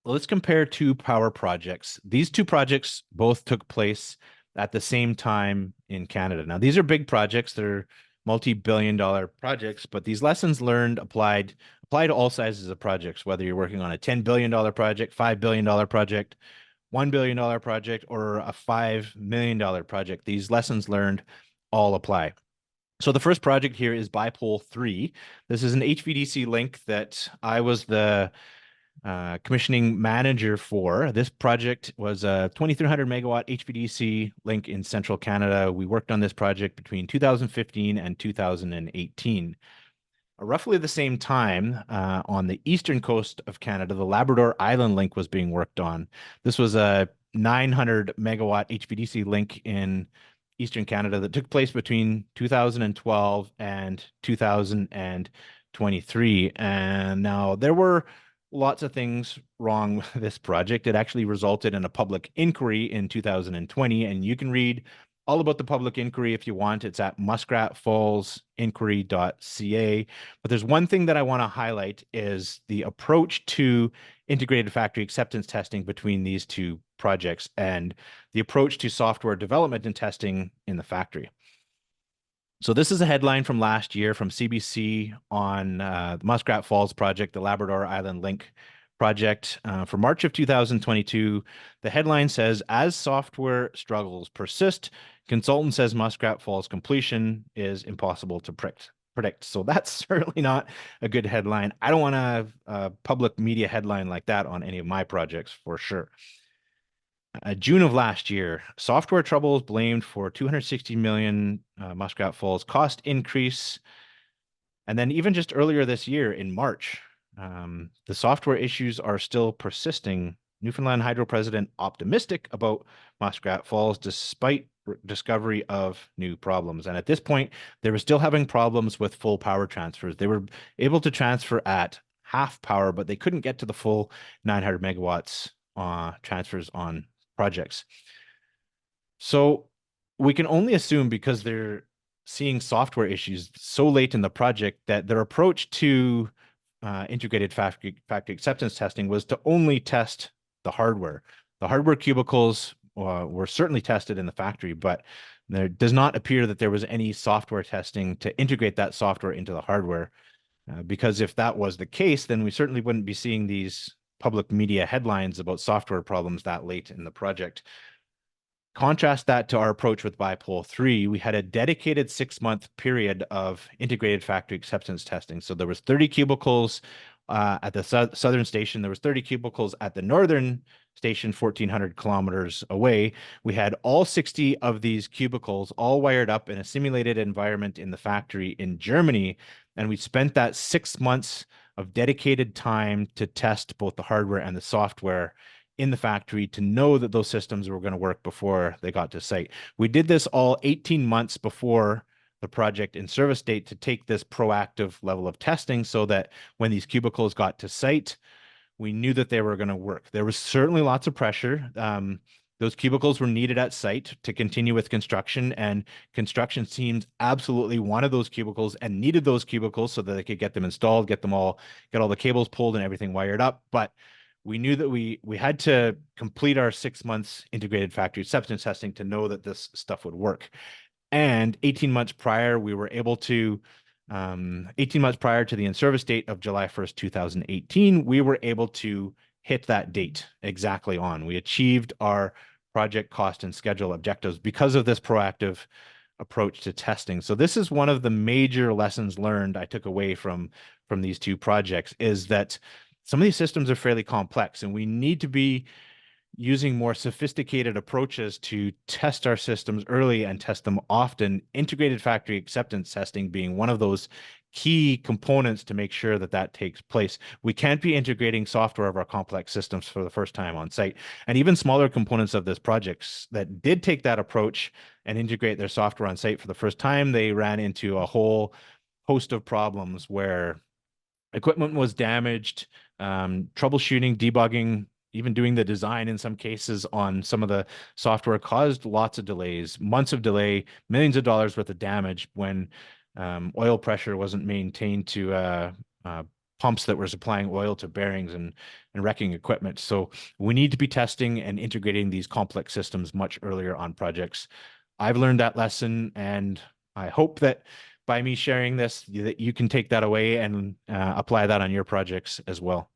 Let's compare two power projects. These two projects both took place at the same time in Canada. Now, these are big projects. They're multi-billion-dollar projects, but these lessons learned apply to all sizes of projects, whether you're working on a $10 billion project, $5 billion project, $1 billion project, or a $5 million project. These lessons learned all apply. So the first project here is Bipole 3. This is an HVDC link that I was the commissioning manager for. This project was a 2,300 megawatt HVDC link in central Canada. We worked on this project between 2015 and 2018. Roughly the same time, on the eastern coast of Canada, the Labrador Island Link was being worked on. This was a 900 megawatt HVDC link in eastern Canada that took place between 2012 and 2023. And now there were lots of things wrong with this project. It actually resulted in a public inquiry in 2020, and you can read all about the public inquiry if you want. It's at muskratfallsinquiry.ca. But there's one thing that I want to highlight is the approach to integrated factory acceptance testing between these two projects and the approach to software development and testing in the factory. So this is a headline from last year from CBC on the Muskrat Falls project, the Labrador Island Link project for March of 2022. The headline says, as software struggles persist, consultant says Muskrat Falls completion is impossible to predict. So that's certainly not a good headline. I don't want to have a public media headline like that on any of my projects for sure. June of last year, software troubles blamed for 260 million Muskrat Falls cost increase. And then even just earlier this year in March, the software issues are still persisting. Newfoundland Hydro president optimistic about Muskrat Falls despite discovery of new problems. And at this point, they were still having problems with full power transfers. They were able to transfer at half power, but they couldn't get to the full 900 megawatts transfers on projects. So we can only assume, because they're seeing software issues so late in the project, that their approach to integrated factory acceptance testing was to only test the hardware. The hardware cubicles were certainly tested in the factory, but there does not appear that there was any software testing to integrate that software into the hardware. Because if that was the case, then we certainly wouldn't be seeing these public media headlines about software problems that late in the project. Contrast that to our approach with Bipole 3. We had a dedicated 6-month period of integrated factory acceptance testing. So there was 30 cubicles at the southern station. There was 30 cubicles at the northern station, 1,400 kilometers away. We had all 60 of these cubicles all wired up in a simulated environment in the factory in Germany. And we spent that 6 months of dedicated time to test both the hardware and the software in the factory to know that those systems were going to work before they got to site. We did this all 18 months before the project in service date to take this proactive level of testing so that when these cubicles got to site, we knew that they were going to work. There was certainly lots of pressure. Those cubicles were needed at site to continue with construction, and construction teams absolutely wanted those cubicles and needed those cubicles so that they could get them installed, get all the cables pulled and everything wired up. But we knew that we had to complete our 6 months integrated factory acceptance testing to know that this stuff would work. And 18 months prior, we were able to 18 months prior to the in-service date of July 1st, 2018, we were able to hit that date exactly on. We achieved our project cost and schedule objectives because of this proactive approach to testing. So this is one of the major lessons learned I took away from these two projects, is that some of these systems are fairly complex, and we need to be using more sophisticated approaches to test our systems early and test them often. Integrated factory acceptance testing being one of those key components to make sure that that takes place. We can't be integrating software of our complex systems for the first time on site. And even smaller components of this projects that did take that approach and integrate their software on site for the first time, they ran into a whole host of problems where equipment was damaged, troubleshooting, debugging, even doing the design in some cases on some of the software caused lots of delays, months of delay, millions of dollars worth of damage when oil pressure wasn't maintained to pumps that were supplying oil to bearings and wrecking equipment. So we need to be testing and integrating these complex systems much earlier on projects. I've learned that lesson, and I hope that by me sharing this, that you can take that away and apply that on your projects as well.